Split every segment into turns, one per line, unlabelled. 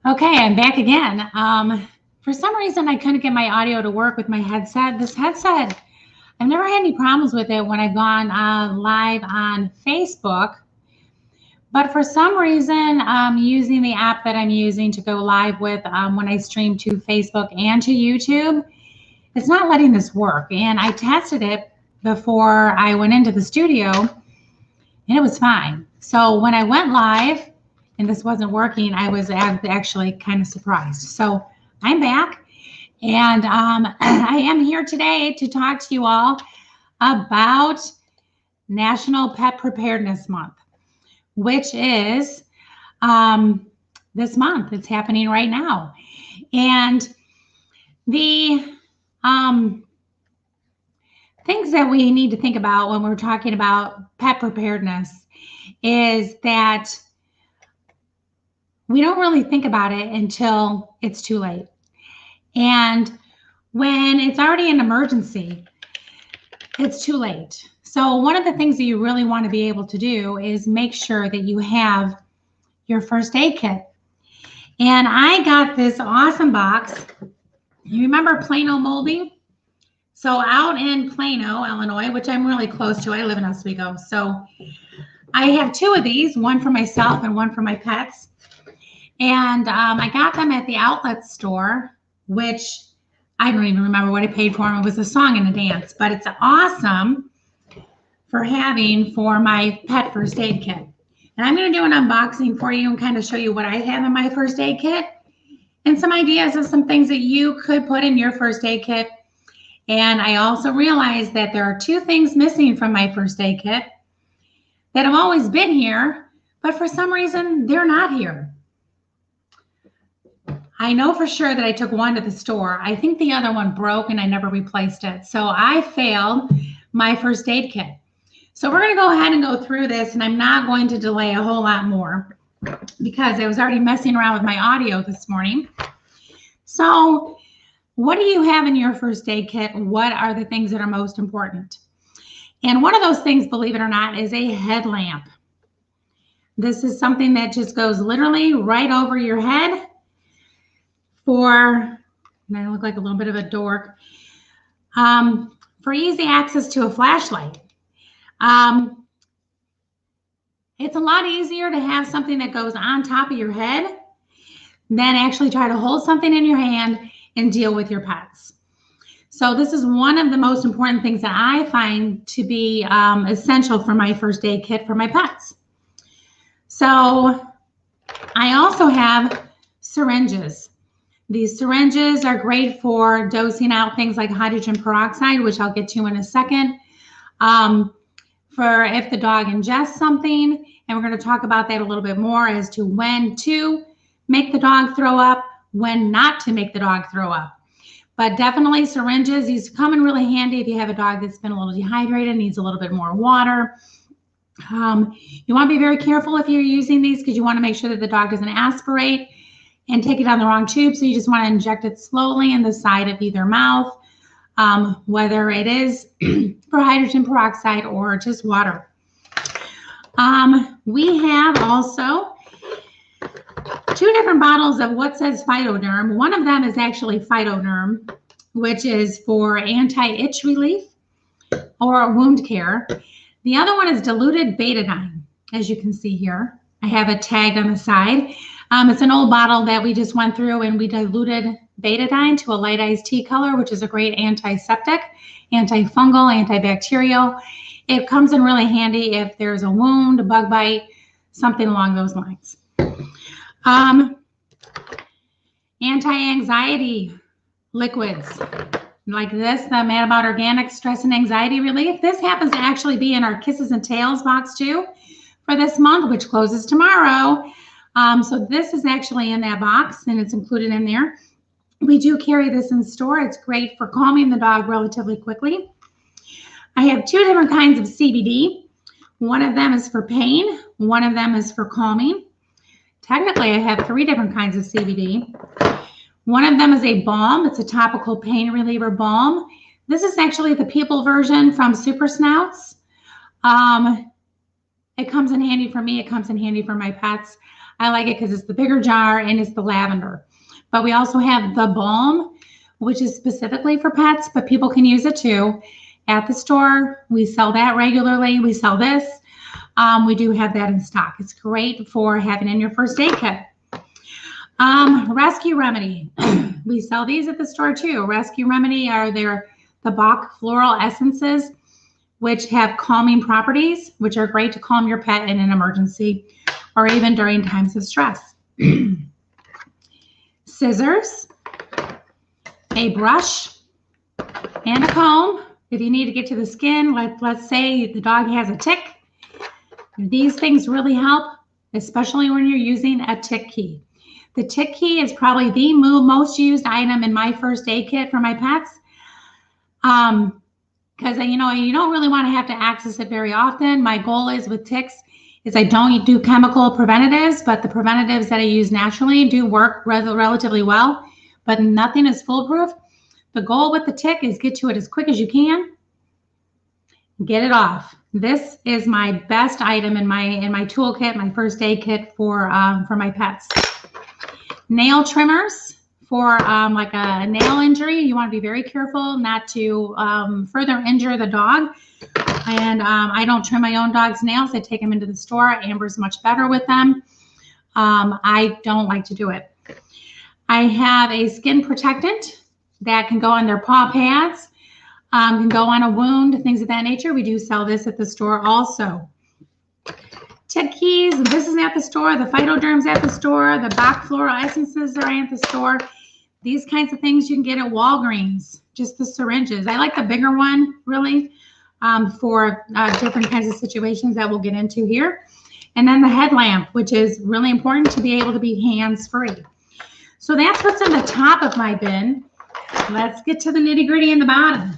Okay, I'm back again. For some reason, I couldn't get my audio to work with my headset. This headset, I've never had any problems with it when I've gone live on Facebook. But for some reason, using the app that I'm using to go live with when I stream to Facebook and to YouTube, it's not letting this work. And I tested it before I went into the studio, and it was fine. So when I went live, and this wasn't working, I was actually kind of surprised. So I'm back, and I am here today to talk to you all about National Pet Preparedness Month, which is this month. It's happening right now. And the things that we need to think about when we're talking about pet preparedness is that we don't really think about it until it's too late. And when it's already an emergency, it's too late. So one of the things that you really want to be able to do is make sure that you have your first aid kit. And I got this awesome box. You remember Plano Molding? So out in Plano, Illinois, which I'm really close to, I live in Oswego. So I have two of these, one for myself and one for my pets. And I got them at the outlet store, which I don't even remember what I paid for them. It was a song and a dance, but it's awesome for having for my pet first aid kit. And I'm going to do an unboxing for you and kind of show you what I have in my first aid kit and some ideas of some things that you could put in your first aid kit. And I also realized that there are two things missing from my first aid kit that have always been here, but for some reason they're not here. I know for sure that I took one to the store. I think the other one broke and I never replaced it. So I failed my first aid kit. So we're going to go ahead and go through this, and I'm not going to delay a whole lot more because I was already messing around with my audio this morning. So what do you have in your first aid kit? What are the things that are most important? And one of those things, believe it or not, is a headlamp. This is something that just goes literally right over your head and I look like a little bit of a dork, for easy access to a flashlight. It's a lot easier to have something that goes on top of your head than actually try to hold something in your hand and deal with your pets. So this is one of the most important things that I find to be essential for my first aid kit for my pets. So I also have syringes. These syringes are great for dosing out things like hydrogen peroxide, which I'll get to in a second, for if the dog ingests something. And we're going to talk about that a little bit more as to when to make the dog throw up, when not to make the dog throw up. But definitely syringes, these come in really handy if you have a dog that's been a little dehydrated, needs a little bit more water. You want to be very careful if you're using these because you want to make sure that the dog doesn't aspirate and take it down the wrong tube. So you just want to inject it slowly in the side of either mouth, whether it is for hydrogen peroxide or just water. We have also two different bottles of what says FidoDerm. One of them is actually FidoDerm, which is for anti-itch relief or wound care. The other one is diluted Betadine, as you can see here. I have it tagged on the side. It's an old bottle that we just went through and we diluted Betadine to a light iced tea color, which is a great antiseptic, antifungal, antibacterial. It comes in really handy if there's a wound, a bug bite, something along those lines. Anti-anxiety liquids like this, the Mad About Organic Stress and Anxiety Relief. This happens to actually be in our Kisses and Tails box too for this month, which closes tomorrow. So this is actually in that box and it's included in there. We do carry this in store. It's great for calming the dog relatively quickly. I have two different kinds of CBD. One of them is for pain. One of them is for calming. Technically, I have three different kinds of CBD. One of them is a balm. It's a topical pain reliever balm. This is actually the people version from Super Snouts. It comes in handy for me. It comes in handy for my pets. I like it because it's the bigger jar and it's the lavender. But we also have the balm, which is specifically for pets, but people can use it too. At the store, we sell that regularly. We sell this. We do have that in stock. It's great for having in your first aid kit. Rescue Remedy. We sell these at the store too. Rescue Remedy are the Bach floral essences, which have calming properties, which are great to calm your pet in an emergency or even during times of stress. Scissors, a brush, and a comb. If you need to get to the skin, let's say the dog has a tick. These things really help, especially when you're using a tick key. The tick key is probably the most used item in my first aid kit for my pets. Because you don't really want to have to access it very often. My goal is with ticks is I don't do chemical preventatives, but the preventatives that I use naturally do work relatively well, but nothing is foolproof. The goal with the tick is get to it as quick as you can. Get it off. This is my best item in my toolkit, my first aid kit for my pets. Nail trimmers for like a nail injury. You want to be very careful not to further injure the dog. And I don't trim my own dog's nails. I take them into the store. Amber's much better with them. I don't like to do it. I have a skin protectant that can go on their paw pads, can go on a wound, things of that nature. We do sell this at the store also. Tick keys, this is at the store. The FidoDerm's at the store. The Bach floral essences are at the store. These kinds of things you can get at Walgreens, just the syringes. I like the bigger one, really, for different kinds of situations that we'll get into here. And then the headlamp, which is really important to be able to be hands-free. So that's what's in the top of my bin. Let's get to the nitty-gritty in the bottom.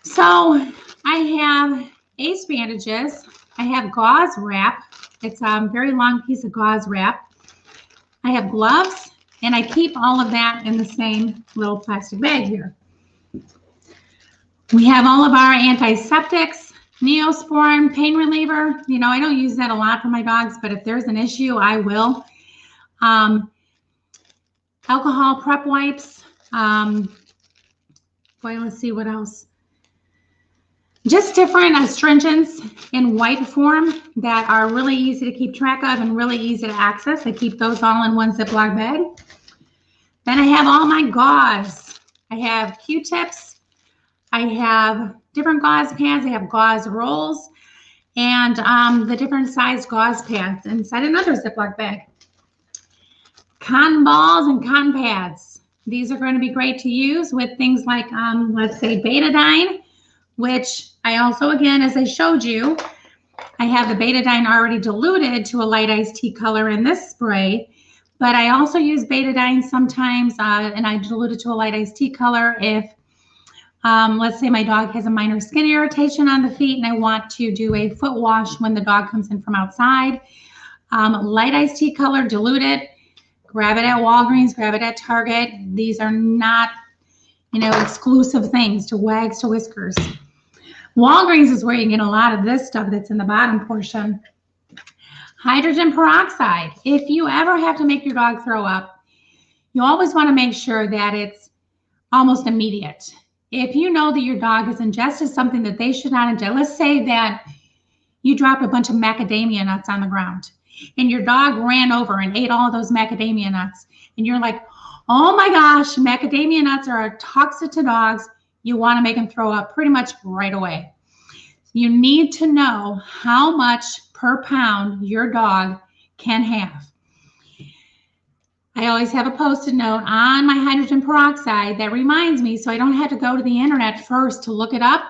So I have Ace bandages. I have gauze wrap. It's a very long piece of gauze wrap. I have gloves, and I keep all of that in the same little plastic bag here. We have all of our antiseptics, Neosporin, pain reliever. I don't use that a lot for my dogs, but if there's an issue, I will. Alcohol prep wipes. Let's see what else. Just different astringents in white form that are really easy to keep track of and really easy to access. I keep those all in one Ziploc bag. Then I have all my gauze. I have Q-tips. I have different gauze pads. I have gauze rolls and the different size gauze pads inside another Ziploc bag. Cotton balls and cotton pads. These are going to be great to use with things like, let's say, Betadine, which I also, again, as I showed you, I have the Betadine already diluted to a light iced tea color in this spray, but I also use Betadine sometimes, and I dilute it to a light iced tea color if, let's say my dog has a minor skin irritation on the feet and I want to do a foot wash when the dog comes in from outside. Light iced tea color, dilute it. Grab it at Walgreens, grab it at Target. These are not, exclusive things to Wags to Whiskers. Walgreens is where you get a lot of this stuff that's in the bottom portion. Hydrogen peroxide. If you ever have to make your dog throw up, you always want to make sure that it's almost immediate. If you know that your dog has ingested something that they should not ingest, let's say that you dropped a bunch of macadamia nuts on the ground and your dog ran over and ate all of those macadamia nuts, and you're like, oh my gosh, macadamia nuts are toxic to dogs. You want to make them throw up pretty much right away. You need to know how much per pound your dog can have. I always have a Post-it note on my hydrogen peroxide that reminds me so I don't have to go to the internet first to look it up.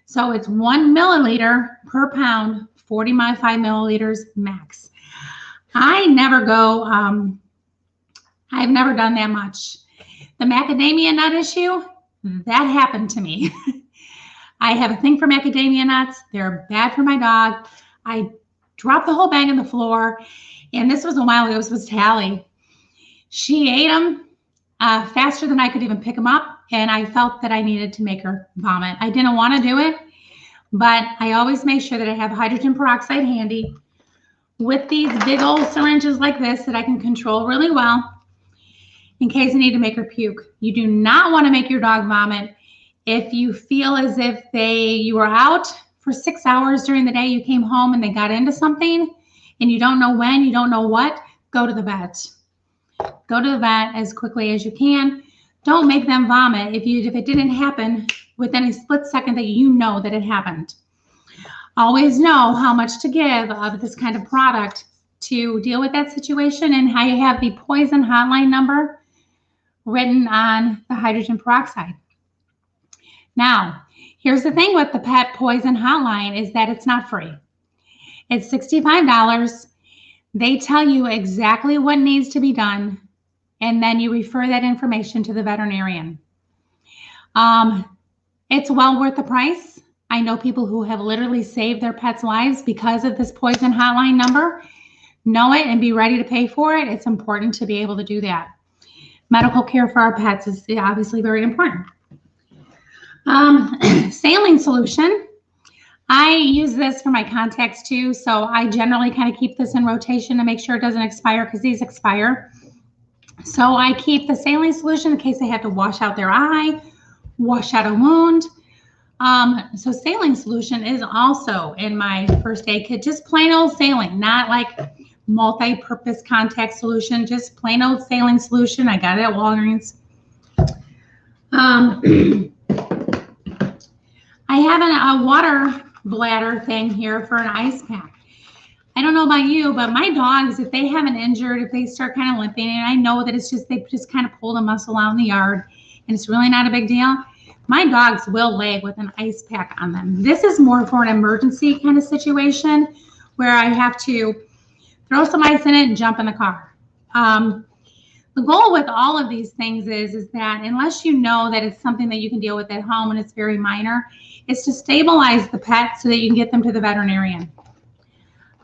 So it's 1 milliliter per pound, 45 milliliters max. I never go, I've never done that much. The macadamia nut issue, that happened to me. I have a thing for macadamia nuts. They're bad for my dog. I dropped the whole bag on the floor, and this was a while ago. It was Tally. She ate them faster than I could even pick them up, and I felt that I needed to make her vomit. I didn't want to do it, but I always make sure that I have hydrogen peroxide handy. with these big old syringes like this that I can control really well in case I need to make her puke. You do not want to make your dog vomit. If you feel as if you were out for 6 hours during the day, you came home and they got into something and you don't know when, you don't know what, go to the vet. Go to the vet as quickly as you can. Don't make them vomit if it didn't happen within a split second that you know that it happened. Always know how much to give of this kind of product to deal with that situation, and how you have the poison hotline number written on the hydrogen peroxide. Now, here's the thing with the pet poison hotline is that it's not free. It's $65. They tell you exactly what needs to be done, and then you refer that information to the veterinarian. It's well worth the price. I know people who have literally saved their pets' lives because of this poison hotline number. Know it and be ready to pay for it. It's important to be able to do that. Medical care for our pets is obviously very important. Saline Solution. I use this for my contacts too, so I generally kind of keep this in rotation to make sure it doesn't expire, because these expire. So I keep the Saline Solution in case they have to wash out their eye, wash out a wound. So Saline Solution is also in my first aid kit, just plain old saline, not like multi-purpose contact solution, just plain old saline solution. I got it at Walgreens. I have a water bladder thing here for an ice pack. I don't know about you, but my dogs, if they have an injured, if they start kind of limping, and I know that it's just, they just kind of pulled a muscle out in the yard and it's really not a big deal, my dogs will lay with an ice pack on them. This is more for an emergency kind of situation where I have to throw some ice in it and jump in the car. The goal with all of these things is that unless you know that it's something that you can deal with at home and it's very minor, it's to stabilize the pet so that you can get them to the veterinarian.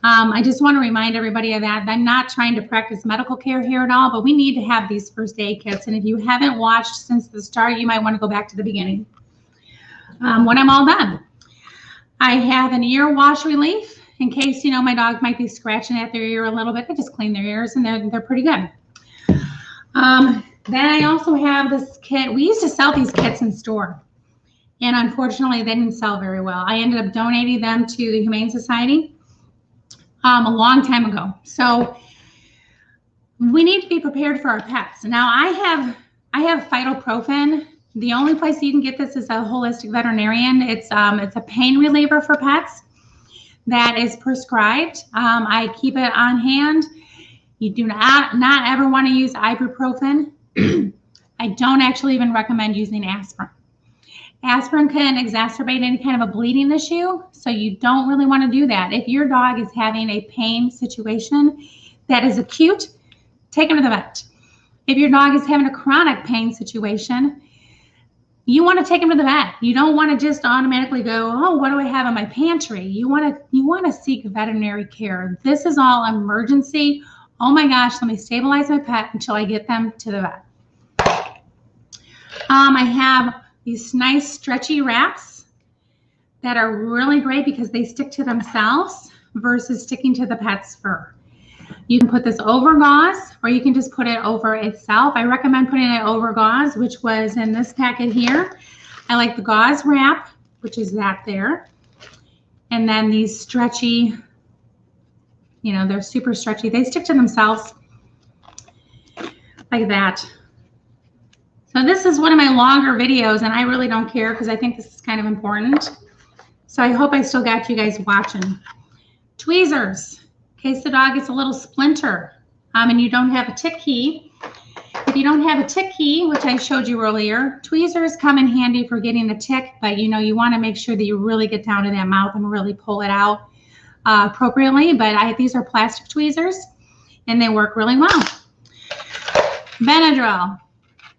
I just want to remind everybody of that. I'm not trying to practice medical care here at all, but we need to have these first aid kits. And if you haven't watched since the start, you might want to go back to the beginning. When I'm all done, I have an ear wash relief in case, my dog might be scratching at their ear a little bit. I just clean their ears and they're pretty good. Then I also have this kit. We used to sell these kits in store, and unfortunately they didn't sell very well. I ended up donating them to the Humane Society a long time ago. So we need to be prepared for our pets. Now I have phytoprofen. The only place you can get this is a holistic veterinarian. It's a pain reliever for pets that is prescribed. I keep it on hand. You do not ever want to use ibuprofen. I don't actually even recommend using aspirin. Aspirin can exacerbate any kind of a bleeding issue, so you don't really want to do that. If your dog is having a pain situation that is acute, take him to the vet. If your dog is having a chronic pain situation, you want to take him to the vet. You don't want to just automatically go, oh, what do I have in my pantry? You want to seek veterinary care. This is all emergency. Oh my gosh, let me stabilize my pet until I get them to the vet. I have these nice stretchy wraps that are really great because they stick to themselves versus sticking to the pet's fur. You can put this over gauze, or you can just put it over itself. I recommend putting it over gauze, which was in this packet here. I like the gauze wrap, which is that there. And then these stretchy, they're super stretchy. They stick to themselves like that. So this is one of my longer videos, and I really don't care because I think this is kind of important. So I hope I still got you guys watching. Tweezers, in case the dog gets a little splinter and you don't have a tick key. If you don't have a tick key, which I showed you earlier, tweezers come in handy for getting the tick, but you want to make sure that you really get down to that mouth and really pull it out appropriately. But these are plastic tweezers, and they work really well. Benadryl.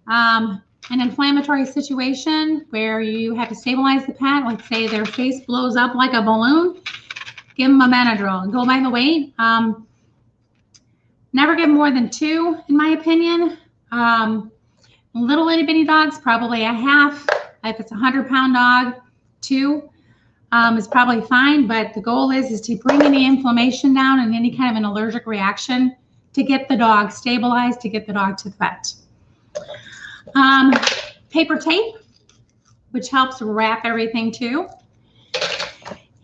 An inflammatory situation where you have to stabilize the pet, like say their face blows up like a balloon, give them a Benadryl. Go by the weight. Never give more than 2, in my opinion. Little itty bitty dogs, probably a half. If it's a 100-pound dog, 2. is probably fine, but the goal is to bring any inflammation down and any kind of an allergic reaction to get the dog stabilized, to get the dog to the vet. Paper tape, which helps wrap everything too.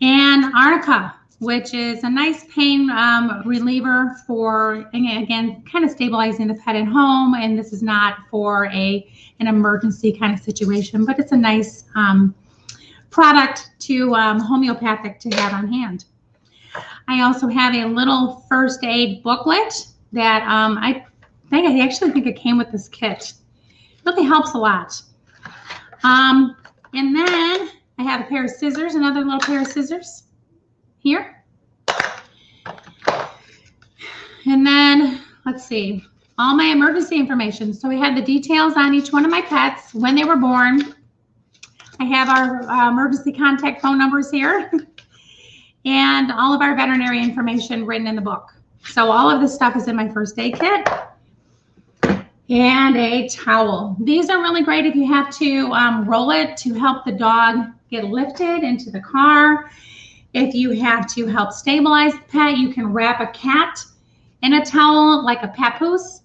And arnica, which is a nice pain reliever for, again, kind of stabilizing the pet at home. And this is not for an emergency kind of situation, but it's a nice product to homeopathic to have on hand. I also have a little first aid booklet that I actually think it came with this kit. It really helps a lot. And then I have a pair of scissors, another little pair of scissors here. And then, let's see, all my emergency information. So we had the details on each one of my pets, when they were born. I have our emergency contact phone numbers here and all of our veterinary information written in the book. So all of this stuff is in my first aid kit. And a towel. These are really great if you have to roll it to help the dog get lifted into the car. If you have to help stabilize the pet, you can wrap a cat in a towel like a papoose,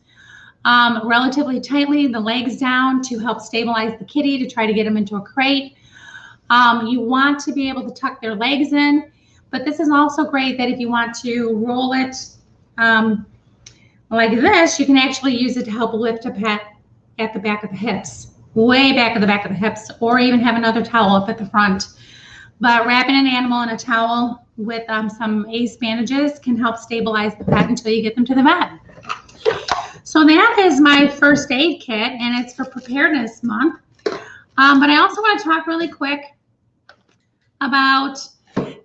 relatively tightly, the legs down to help stabilize the kitty to try to get them into a crate. You want to be able to tuck their legs in, but this is also great that if you want to roll it like this, you can actually use it to help lift a pet at the back of the hips, way back of the back of the hips, or even have another towel up at the front. But wrapping an animal in a towel with some ACE bandages can help stabilize the pet until you get them to the vet. So that is my first aid kit, and it's for Preparedness Month. But I also want to talk really quick about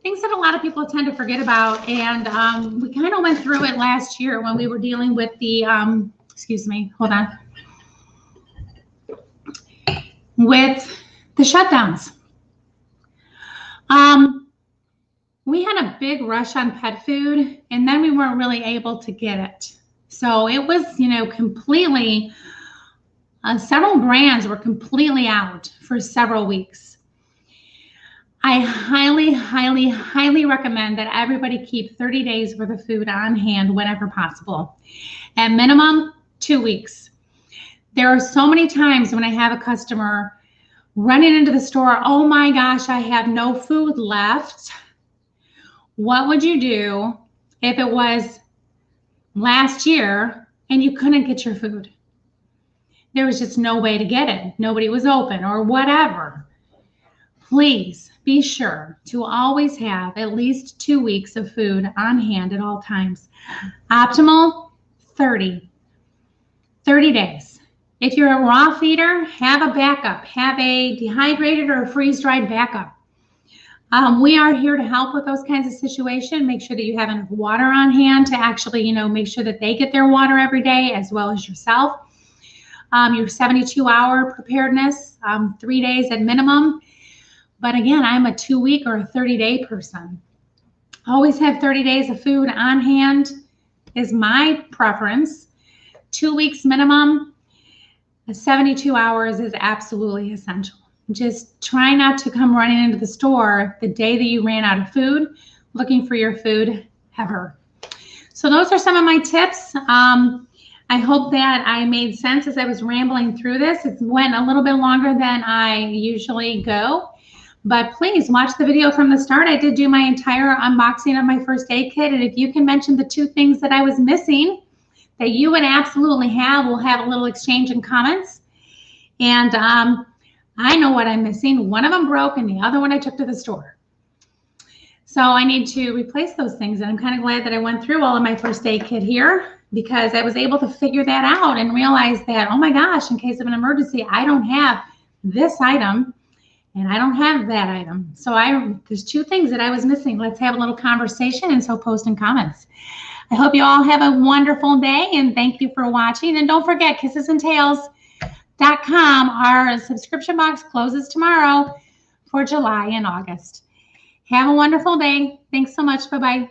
things that a lot of people tend to forget about. And we kind of went through it last year when we were dealing with the, with the shutdowns. We had a big rush on pet food, and then we weren't really able to get it. So it was, completely, several brands were completely out for several weeks. I highly, highly, highly recommend that everybody keep 30 days worth of food on hand whenever possible. At minimum, 2 weeks. There are so many times when I have a customer running into the store, oh my gosh, I have no food left. What would you do if it was last year and you couldn't get your food? There was just no way to get it. Nobody was open or whatever. Please be sure to always have at least 2 weeks of food on hand at all times. Optimal, 30 days. If you're a raw feeder, have a backup. Have a dehydrated or a freeze-dried backup. We are here to help with those kinds of situations. Make sure that you have enough water on hand to actually, make sure that they get their water every day as well as yourself. Your 72-hour preparedness, 3 days at minimum. But again, I'm a 2-week or a 30-day person. Always have 30 days of food on hand is my preference. 2 weeks minimum. 72 hours is absolutely essential. Just try not to come running into the store the day that you ran out of food, looking for your food ever. So those are some of my tips. I hope that I made sense as I was rambling through this. It went a little bit longer than I usually go, but please watch the video from the start. I did do my entire unboxing of my first aid kit, and if you can mention the 2 things that I was missing that you would absolutely have, we'll have a little exchange in comments. And I know what I'm missing. One of them broke and the other one I took to the store. So I need to replace those things. And I'm kind of glad that I went through all of my first aid kit here, because I was able to figure that out and realize that, oh my gosh, in case of an emergency, I don't have this item and I don't have that item. So there's 2 things that I was missing. Let's have a little conversation, and so post in comments. I hope you all have a wonderful day, and thank you for watching. And don't forget, kissesandtails.com, our subscription box closes tomorrow for July and August. Have a wonderful day. Thanks so much. Bye-bye.